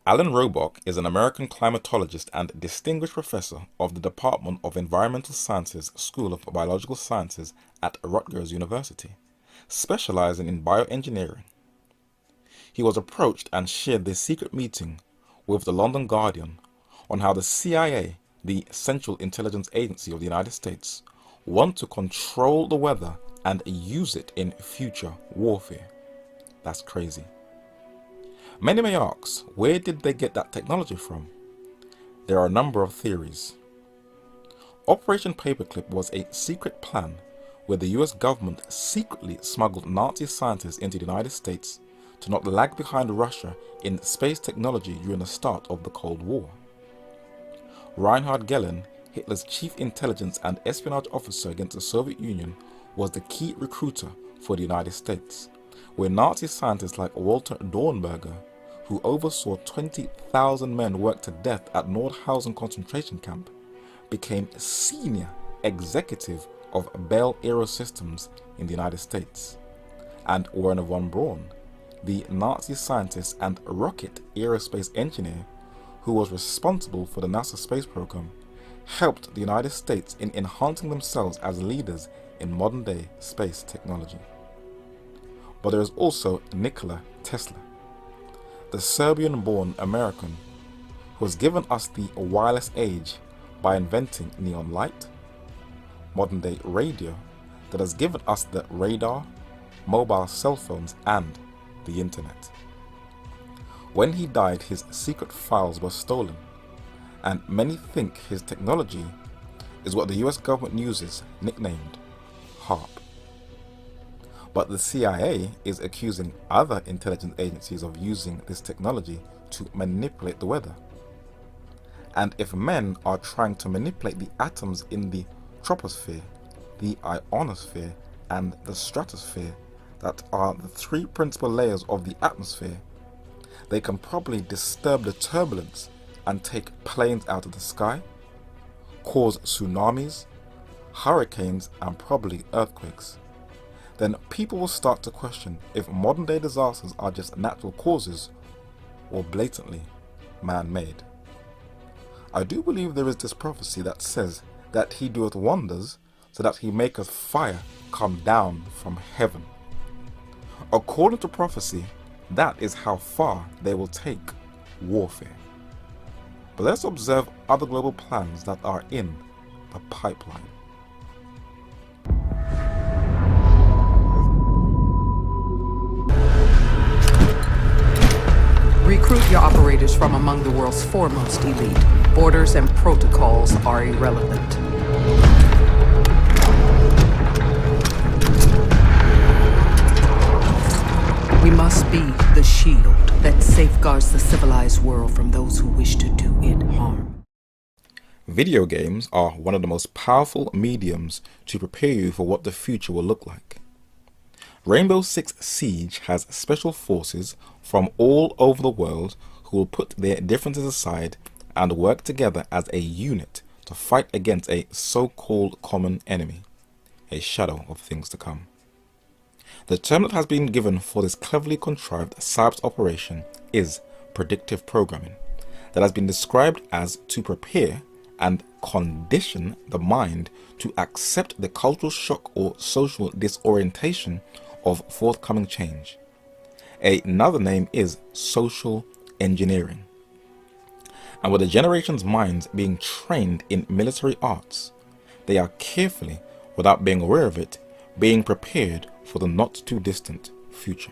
Alan Robock is an American climatologist and distinguished professor of the Department of Environmental Sciences School of Biological Sciences at Rutgers University, specializing in bioengineering. He was approached and shared this secret meeting with the London Guardian on how the CIA, the Central Intelligence Agency of the United States, want to control the weather and use it in future warfare. That's crazy. Many may ask, where did they get that technology from? There are a number of theories. Operation Paperclip was a secret plan where the US government secretly smuggled Nazi scientists into the United States to not lag behind Russia in space technology during the start of the Cold War. Reinhard Gehlen, Hitler's chief intelligence and espionage officer against the Soviet Union, was the key recruiter for the United States, where Nazi scientists like Walter Dornberger, who oversaw 20,000 men worked to death at Nordhausen concentration camp, became senior executive of Bell Aerosystems in the United States. And Werner von Braun, the Nazi scientist and rocket aerospace engineer who was responsible for the NASA space program, helped the United States in enhancing themselves as leaders in modern-day space technology. But there is also Nikola Tesla, the Serbian-born American who has given us the wireless age by inventing neon light, modern-day radio that has given us the radar, mobile cell phones and the internet. When he died, his secret files were stolen, and many think his technology is what the US government uses, nicknamed HARP. But the CIA is accusing other intelligence agencies of using this technology to manipulate the weather. And if men are trying to manipulate the atoms in the troposphere, the ionosphere, and the stratosphere, that are the three principal layers of the atmosphere, they can probably disturb the turbulence and take planes out of the sky, cause tsunamis, hurricanes, and probably earthquakes. Then people will start to question if modern-day disasters are just natural causes or blatantly man-made. I do believe there is this prophecy that says that he doeth wonders so that he maketh fire come down from heaven. According to prophecy, that is how far they will take warfare. But let's observe other global plans that are in the pipeline. Recruit your operators from among the world's foremost elite. Orders and protocols are irrelevant. We must be the shield that safeguards the civilized world from those who wish to do it harm. Video games are one of the most powerful mediums to prepare you for what the future will look like. Rainbow Six Siege has special forces from all over the world who will put their differences aside and work together as a unit to fight against a so-called common enemy, a shadow of things to come. The term that has been given for this cleverly contrived cyber operation is predictive programming, that has been described as to prepare and condition the mind to accept the cultural shock or social disorientation of forthcoming change. Another name is social engineering. And with a generation's minds being trained in military arts, they are carefully, without being aware of it, being prepared for the not too distant future.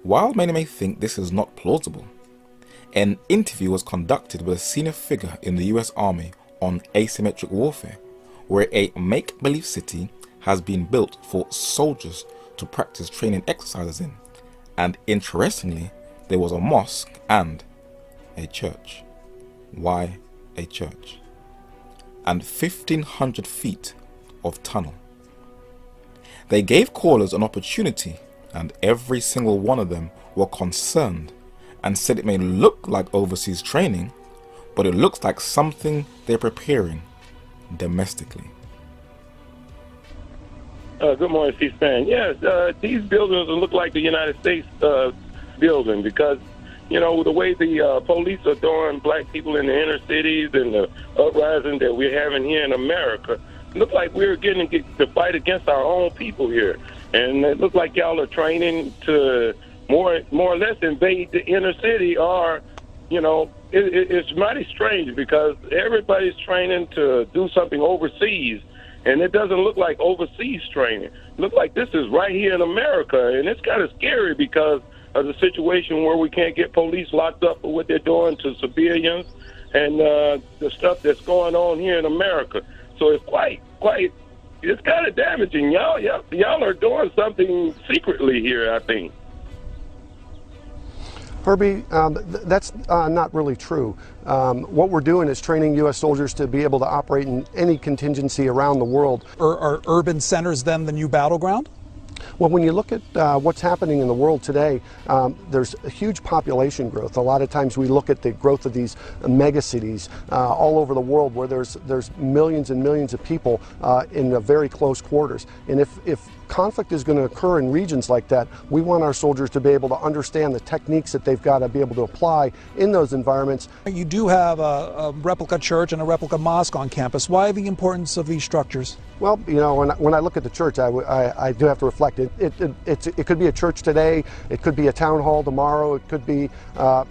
While many may think this is not plausible, an interview was conducted with a senior figure in the US Army on asymmetric warfare, where a make-believe city has been built for soldiers to practice training exercises in, and interestingly, there was a mosque and a church. Why a church? and 1,500 feet of tunnel. They gave callers an opportunity, and every single one of them were concerned and said it may look like overseas training, but it looks like something they're preparing domestically. Good morning, C-SPAN. Yes, these buildings look like the United States building because, you know, the way the police are throwing black people in the inner cities and the uprising that we're having here in America, it looks like we're getting to fight against our own people here. And it looks like y'all are training to more or less invade the inner city, or, you know, it's mighty strange because everybody's training to do something overseas. And it doesn't look like overseas training. It looks like this is right here in America. And it's kind of scary because of the situation where we can't get police locked up for what they're doing to civilians and the stuff that's going on here in America. So it's it's kind of damaging. Y'all are doing something secretly here, I think. Herbie, that's not really true. What we're doing is training U.S. soldiers to be able to operate in any contingency around the world. Are urban centers then the new battleground? Well, when you look at what's happening in the world today, there's a huge population growth. A lot of times we look at the growth of these megacities all over the world where there's millions and millions of people in very close quarters. And if conflict is going to occur in regions like that, we want our soldiers to be able to understand the techniques that they've got to be able to apply in those environments. You do have a replica church and a replica mosque on campus. Why the importance of these structures? Well, you know, when I look at the church, I do have to reflect. It could be a church today, it could be a town hall tomorrow, it could be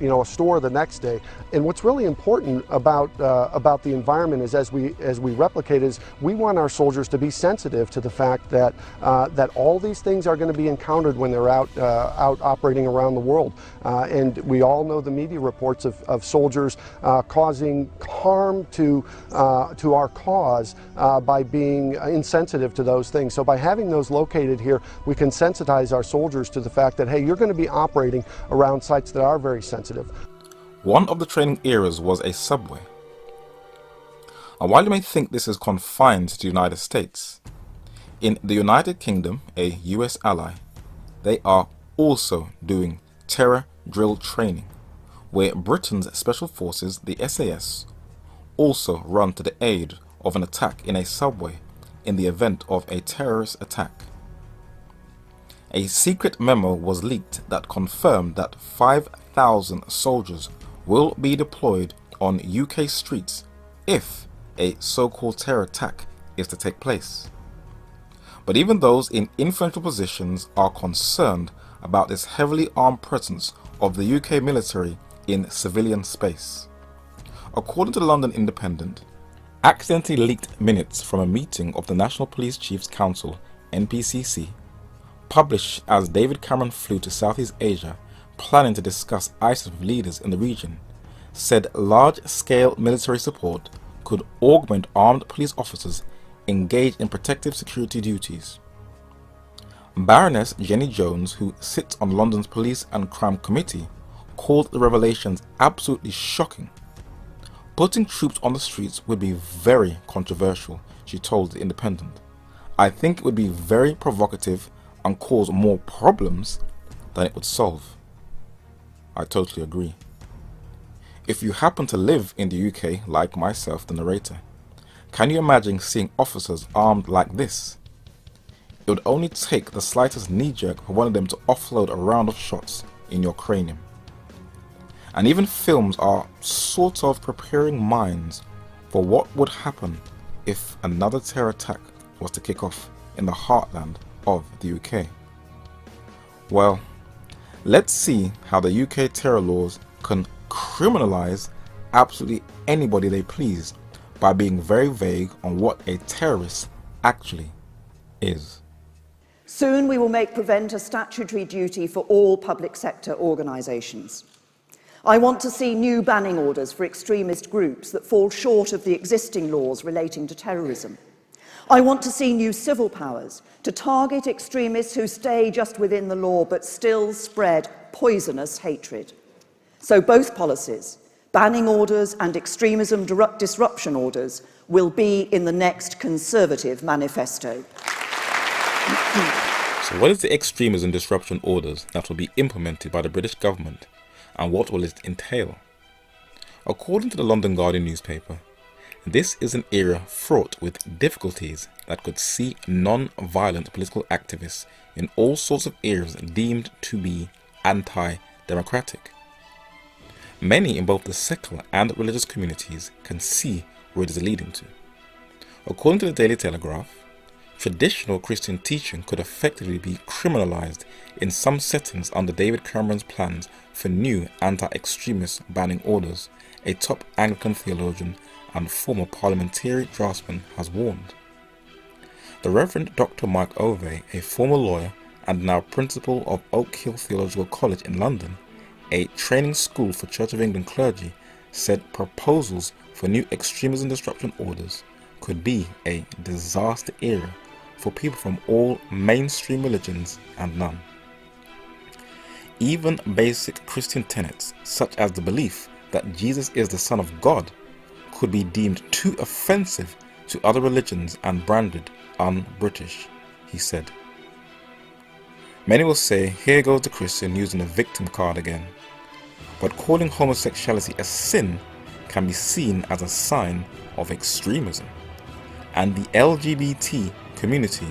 you know, a store the next day. And what's really important about the environment is as we replicate is we want our soldiers to be sensitive to the fact that that all these things are going to be encountered when they're out operating around the world. And we all know the media reports of soldiers causing harm to our cause by being insensitive to those things. So by having those located here, we can sensitize our soldiers to the fact that, hey, you're going to be operating around sites that are very sensitive. One of the training areas was a subway. And while you may think this is confined to the United States, in the United Kingdom, a US ally, they are also doing terror drill training, where Britain's special forces, the SAS, also run to the aid of an attack in a subway in the event of a terrorist attack. A secret memo was leaked that confirmed that 5,000 soldiers will be deployed on UK streets if a so-called terror attack is to take place. But even those in influential positions are concerned about this heavily armed presence of the UK military in civilian space. According to the London Independent, accidentally leaked minutes from a meeting of the National Police Chiefs Council, NPCC, published as David Cameron flew to Southeast Asia planning to discuss ISIS with leaders in the region, said large-scale military support could augment armed police officers engaged in protective security duties. Baroness Jenny Jones, who sits on London's Police and Crime Committee, called the revelations absolutely shocking. Putting troops on the streets would be very controversial, she told The Independent. I think it would be very provocative and cause more problems than it would solve. I totally agree. If you happen to live in the UK, like myself, the narrator, can you imagine seeing officers armed like this? It would only take the slightest knee-jerk for one of them to offload a round of shots in your cranium. And even films are sort of preparing minds for what would happen if another terror attack was to kick off in the heartland of the UK. Well, let's see how the UK terror laws can criminalize absolutely anybody they please by being very vague on what a terrorist actually is. Soon we will make Prevent a statutory duty for all public sector organisations. I want to see new banning orders for extremist groups that fall short of the existing laws relating to terrorism. I want to see new civil powers to target extremists who stay just within the law but still spread poisonous hatred. So both policies, Banning orders and extremism disruption orders will be in the next Conservative manifesto. So what is the extremism disruption orders that will be implemented by the British government, and what will it entail? According to the London Guardian newspaper, this is an era fraught with difficulties that could see non-violent political activists in all sorts of areas deemed to be anti-democratic. Many in both the secular and religious communities can see where it is leading to. According to the Daily Telegraph, traditional Christian teaching could effectively be criminalized in some settings under David Cameron's plans for new anti-extremist banning orders, a top Anglican theologian and former parliamentary draftsman has warned. The Reverend Dr. Mike Ovey, a former lawyer and now principal of Oak Hill Theological College in London, a training school for Church of England clergy, said proposals for new extremism disruption orders could be a disaster era for people from all mainstream religions and none. Even basic Christian tenets, such as the belief that Jesus is the Son of God, could be deemed too offensive to other religions and branded un-British, he said. Many will say, here goes the Christian using a victim card again. But calling homosexuality a sin can be seen as a sign of extremism. And the LGBT community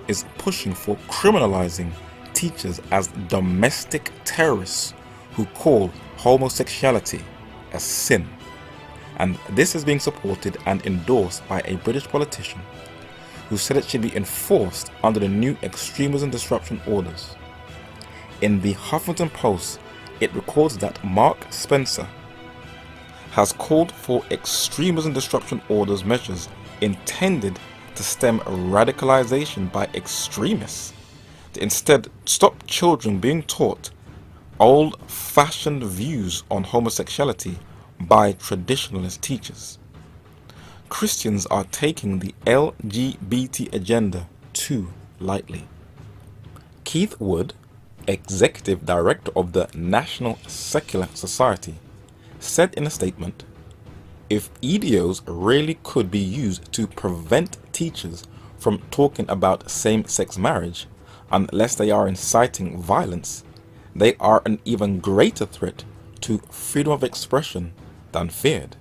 is pushing for criminalizing teachers as domestic terrorists who call homosexuality a sin. And this is being supported and endorsed by a British politician who said it should be enforced under the new extremism disruption orders. In the Huffington Post, it records that Mark Spencer has called for extremism disruption orders measures intended to stem radicalization by extremists, to instead stop children being taught old-fashioned views on homosexuality by traditionalist teachers. Christians are taking the LGBT agenda too lightly. Keith Wood, executive director of the National Secular Society, said in a statement, if EDOs really could be used to prevent teachers from talking about same-sex marriage, unless they are inciting violence, they are an even greater threat to freedom of expression than feared.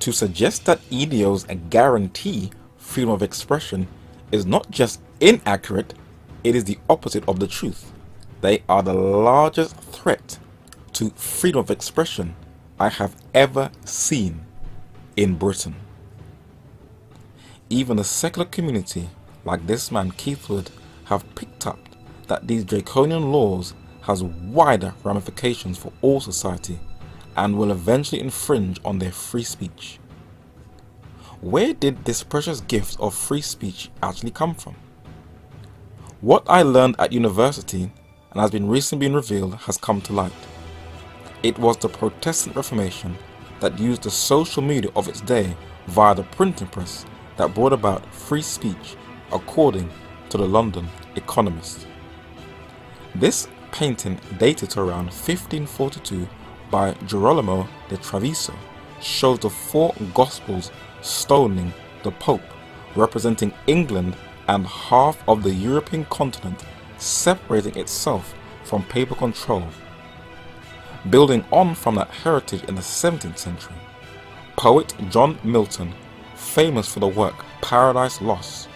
To suggest that EDOs guarantee freedom of expression is not just inaccurate, it is the opposite of the truth. They are the largest threat to freedom of expression I have ever seen in Britain. Even the secular community, like this man Keith Wood, have picked up that these draconian laws has wider ramifications for all society and will eventually infringe on their free speech. Where did this precious gift of free speech actually come from? What I learned at university and has been recently been revealed has come to light. It was the Protestant Reformation that used the social media of its day via the printing press that brought about free speech, according to the London Economist. This painting, dated to around 1542 by Girolamo de Treviso, shows the four Gospels stoning the Pope, representing England and half of the European continent, separating itself from papal control. Building on from that heritage in the 17th century, poet John Milton, famous for the work Paradise Lost,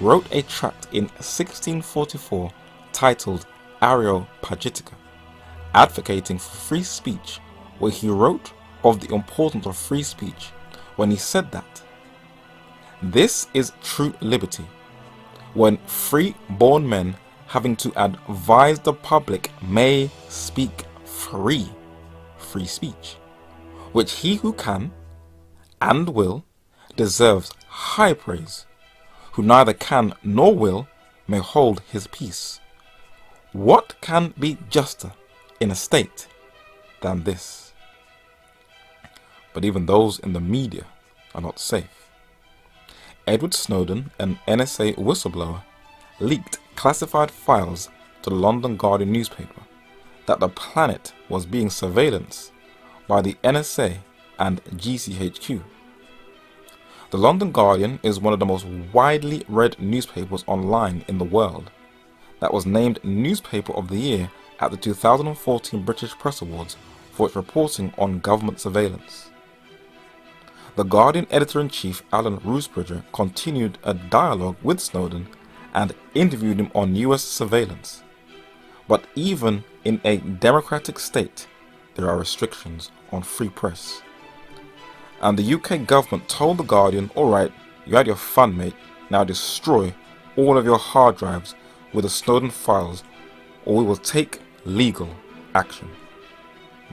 wrote a tract in 1644 titled Areopagitica, advocating for free speech, where he wrote of the importance of free speech when he said that this is true liberty, when free-born men having to advise the public may speak free speech, which he who can and will deserves high praise, who neither can nor will may hold his peace. What can be juster in a state than this? But even those in the media are not safe. Edward Snowden, an NSA whistleblower, leaked classified files to the London Guardian newspaper that the planet was being surveillanced by the NSA and GCHQ. The London Guardian is one of the most widely read newspapers online in the world, that was named Newspaper of the Year at the 2014 British Press Awards for its reporting on government surveillance. The Guardian editor-in-chief Alan Rusbridger continued a dialogue with Snowden and interviewed him on US surveillance. But even in a democratic state, there are restrictions on free press. And the UK government told the Guardian, alright, you had your fun mate, now destroy all of your hard drives with the Snowden files or we will take legal action.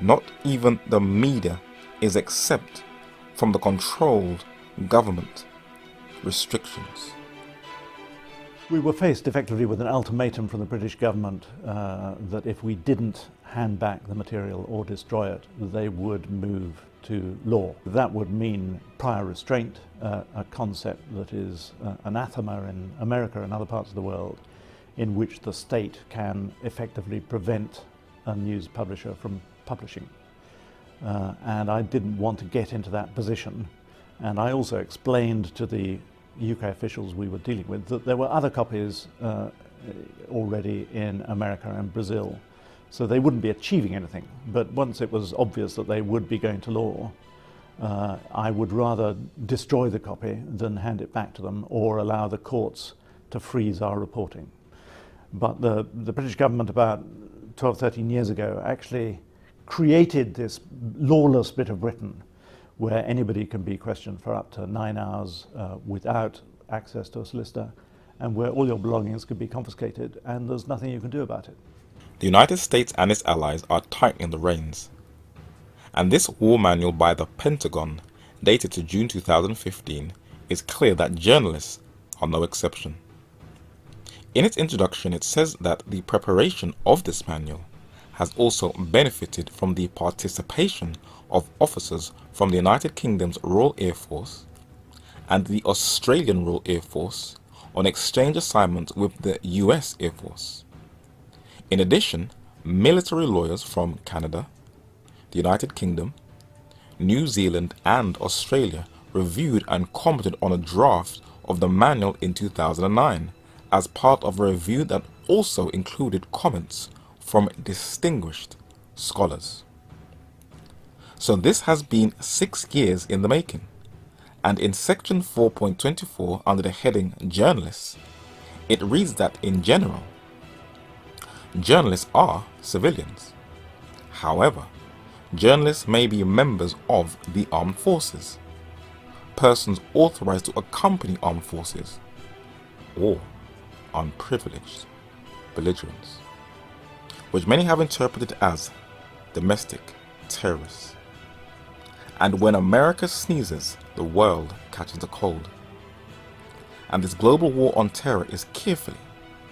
Not even the media is exempt from the controlled government restrictions. We were faced effectively with an ultimatum from the British government that if we didn't hand back the material or destroy it, they would move to law. That would mean prior restraint, a concept that is anathema in America and other parts of the world, in which the state can effectively prevent a news publisher from publishing. And I didn't want to get into that position. And I also explained to the UK officials we were dealing with that there were other copies already in America and Brazil, so they wouldn't be achieving anything. But once it was obvious that they would be going to law, I would rather destroy the copy than hand it back to them or allow the courts to freeze our reporting. But the British government about 12, 13 years ago actually created this lawless bit of Britain where anybody can be questioned for up to 9 hours without access to a solicitor, and where all your belongings could be confiscated and there's nothing you can do about it. The United States and its allies are tightening the reins. And this war manual by the Pentagon, dated to June 2015, is clear that journalists are no exception. In its introduction, it says that the preparation of this manual has also benefited from the participation of officers from the United Kingdom's Royal Air Force and the Australian Royal Air Force on exchange assignments with the US Air Force. In addition, military lawyers from Canada, the United Kingdom, New Zealand and Australia reviewed and commented on a draft of the manual in 2009 as part of a review that also included comments from distinguished scholars. So this has been 6 years in the making, and in section 4.24 under the heading Journalists, it reads that in general, journalists are civilians. However, journalists may be members of the armed forces, persons authorized to accompany armed forces, or unprivileged belligerents, which many have interpreted as domestic terrorists. And when America sneezes, the world catches a cold. And this global war on terror is carefully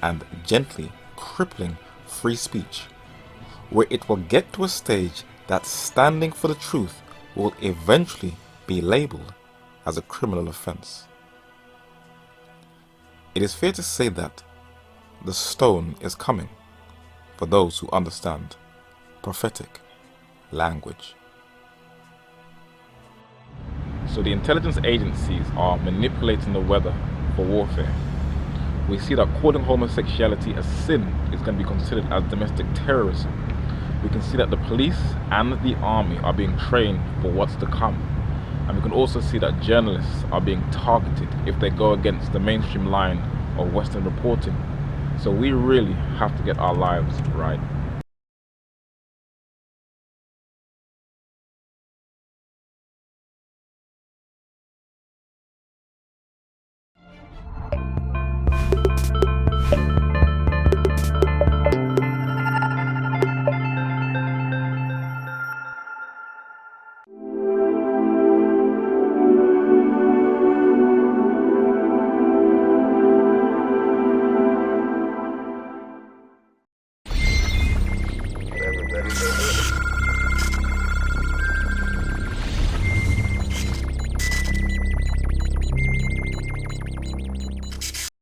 and gently crippling free speech, where it will get to a stage that standing for the truth will eventually be labeled as a criminal offense. It is fair to say that the stone is coming for those who understand prophetic language. So the intelligence agencies are manipulating the weather for warfare. We see that calling homosexuality a sin is going to be considered as domestic terrorism. We can see that the police and the army are being trained for what's to come. And we can also see that journalists are being targeted if they go against the mainstream line of Western reporting. So we really have to get our lives right.